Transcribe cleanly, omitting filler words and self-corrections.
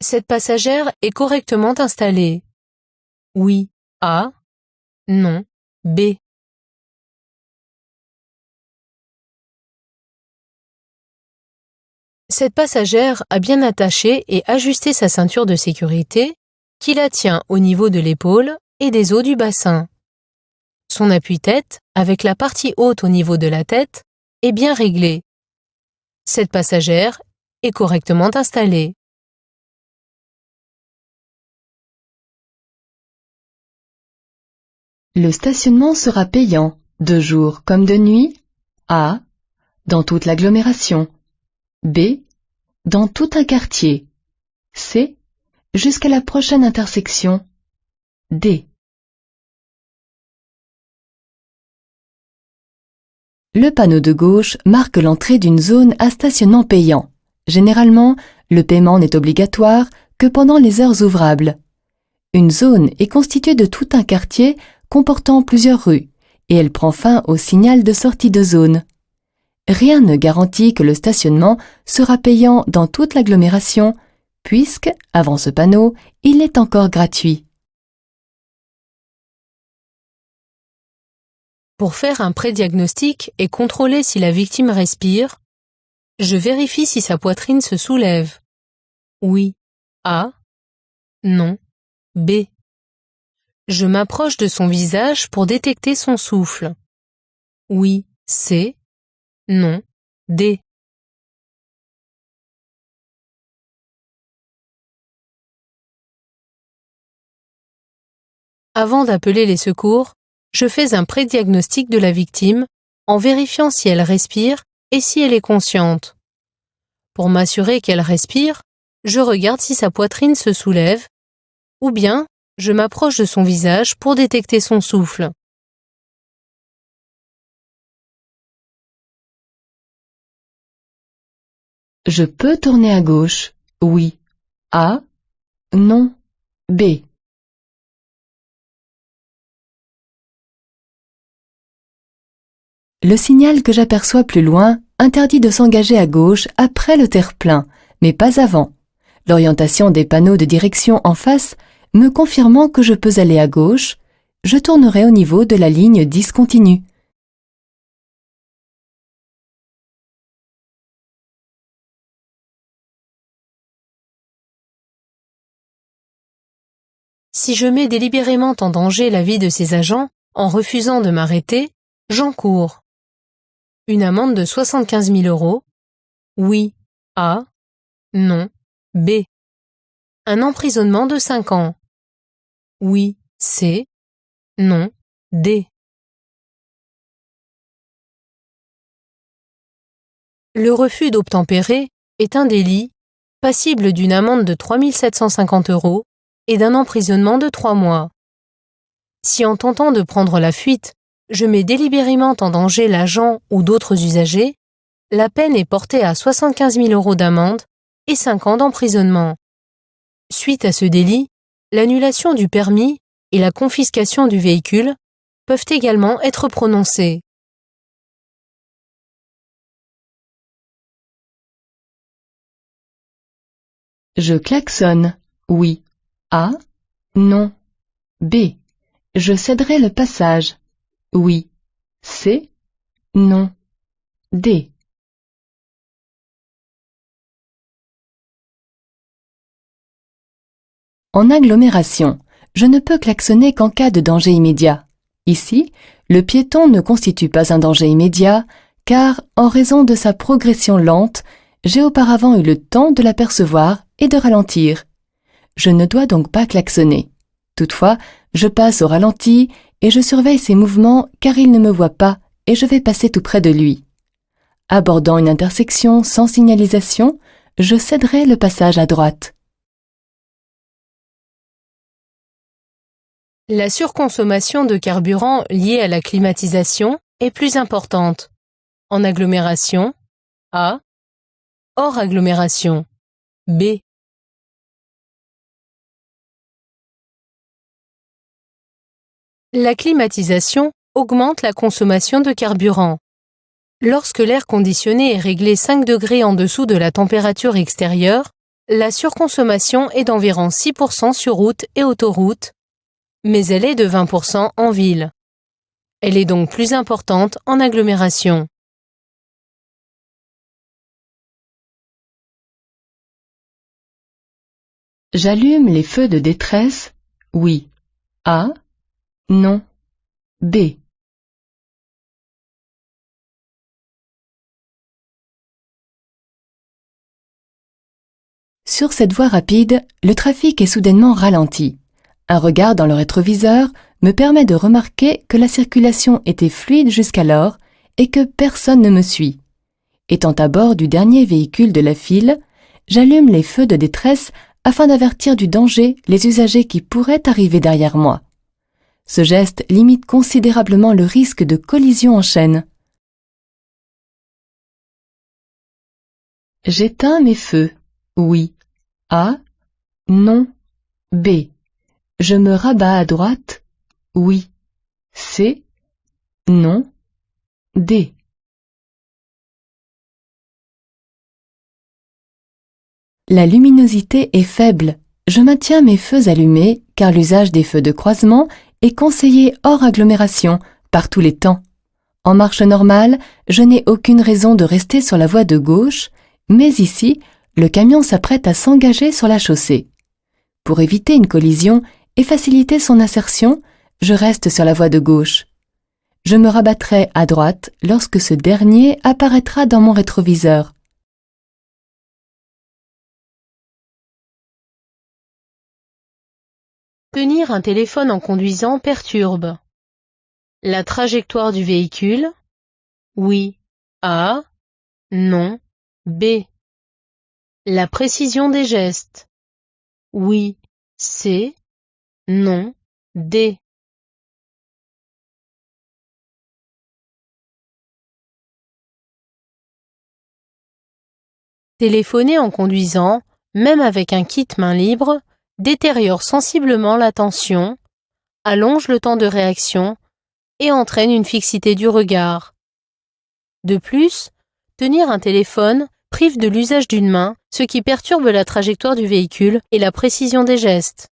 Cette passagère est correctement installée. Oui. A. Non. B. Cette passagère a bien attaché et ajusté sa ceinture de sécurité qui la tient au niveau de l'épaule et des os du bassin. Son appui-tête, avec la partie haute au niveau de la tête, est bien réglé. Cette passagère est correctement installée. Le stationnement sera payant, de jour comme de nuit. A. Dans toute l'agglomération. B. Dans tout un quartier. C. Jusqu'à la prochaine intersection. D. Le panneau de gauche marque l'entrée d'une zone à stationnement payant. Généralement, le paiement n'est obligatoire que pendant les heures ouvrables. Une zone est constituée de tout un quartier comportant plusieurs rues et elle prend fin au signal de sortie de zone. Rien ne garantit que le stationnement sera payant dans toute l'agglomération, puisque, avant ce panneau, il est encore gratuit. Pour faire un prédiagnostic et contrôler si la victime respire, je vérifie si sa poitrine se soulève. Oui. A. Non. B. Je m'approche de son visage pour détecter son souffle. Oui. C. Non. D. Avant d'appeler les secours, je fais un prédiagnostic de la victime en vérifiant si elle respire et si elle est consciente. Pour m'assurer qu'elle respire, je regarde si sa poitrine se soulève, ou bien je m'approche de son visage pour détecter son souffle. Je peux tourner à gauche. Oui. A. Non. B. Le signal que j'aperçois plus loin interdit de s'engager à gauche après le terre-plein, mais pas avant. L'orientation des panneaux de direction en face me confirmant que je peux aller à gauche, je tournerai au niveau de la ligne discontinue. Si je mets délibérément en danger la vie de ces agents en refusant de m'arrêter, j'encours une amende de 75 000 €. Oui. A. Non. B. Un emprisonnement de 5 ans. Oui. C. Non. D. Le refus d'obtempérer est un délit passible d'une amende de 3 750 € et d'un emprisonnement de 3 mois. Si en tentant de prendre la fuite, je mets délibérément en danger l'agent ou d'autres usagers, la peine est portée à 75 000 € d'amende et 5 ans d'emprisonnement. Suite à ce délit, l'annulation du permis et la confiscation du véhicule peuvent également être prononcées. Je klaxonne. Oui. A. Non. B. Je céderai le passage. Oui. C. Non. D. En agglomération, je ne peux klaxonner qu'en cas de danger immédiat. Ici, le piéton ne constitue pas un danger immédiat, car, en raison de sa progression lente, j'ai auparavant eu le temps de l'apercevoir et de ralentir. Je ne dois donc pas klaxonner. Toutefois, je passe au ralenti et je surveille ses mouvements car il ne me voit pas et je vais passer tout près de lui. Abordant une intersection sans signalisation, je céderai le passage à droite. La surconsommation de carburant liée à la climatisation est plus importante. En agglomération, A. Hors agglomération, B. La climatisation augmente la consommation de carburant. Lorsque l'air conditionné est réglé 5 degrés en dessous de la température extérieure, La surconsommation est d'environ 6% sur route et autoroute, mais elle est de 20% en ville. Elle est donc plus importante en agglomération. J'allume les feux de détresse, oui. A. Non. B. Sur cette voie rapide, le trafic est soudainement ralenti. Un regard dans le rétroviseur me permet de remarquer que la circulation était fluide jusqu'alors et que personne ne me suit. Étant à bord du dernier véhicule de la file, j'allume les feux de détresse afin d'avertir du danger les usagers qui pourraient arriver derrière moi. Ce geste limite considérablement le risque de collision en chaîne. J'éteins mes feux, oui. A. Non. B. Je me rabats à droite, oui. C. Non. D. La luminosité est faible. Je maintiens mes feux allumés car l'usage des feux de croisement est conseillé hors agglomération, par tous les temps. En marche normale, je n'ai aucune raison de rester sur la voie de gauche, mais ici, le camion s'apprête à s'engager sur la chaussée. Pour éviter une collision et faciliter son insertion, je reste sur la voie de gauche. Je me rabattrai à droite lorsque ce dernier apparaîtra dans mon rétroviseur. Tenir un téléphone en conduisant perturbe. La trajectoire du véhicule, oui. A. Non. B. La précision des gestes, oui. C. Non. D. Téléphoner en conduisant, même avec un kit main libre, détériore sensiblement l'attention, allonge le temps de réaction et entraîne une fixité du regard. De plus, tenir un téléphone prive de l'usage d'une main, ce qui perturbe la trajectoire du véhicule et la précision des gestes.